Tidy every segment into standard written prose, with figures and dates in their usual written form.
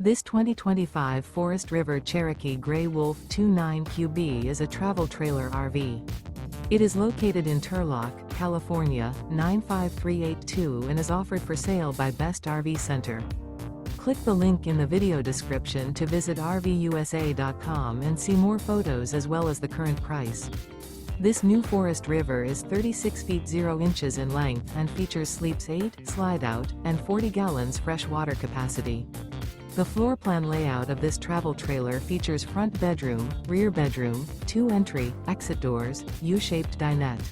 This 2025 Forest River Cherokee Grey Wolf 29QB is a travel trailer RV. It is located in Turlock, California, 95382 and is offered for sale by Best RV Center. Click the link in the video description to visit RVUSA.com and see more photos as well as the current price. This new Forest River is 36 feet 0 inches in length and features sleeps 8, Slideout, and 40 gallons fresh water capacity. The floor plan layout of this travel trailer features front bedroom, rear bedroom, 2 entry, exit doors, U-shaped dinette.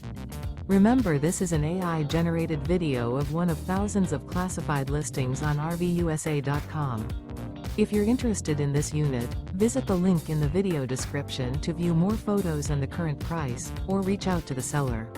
Remember, this is an AI-generated video of one of thousands of classified listings on RVUSA.com. If you're interested in this unit, visit the link in the video description to view more photos and the current price, or reach out to the seller.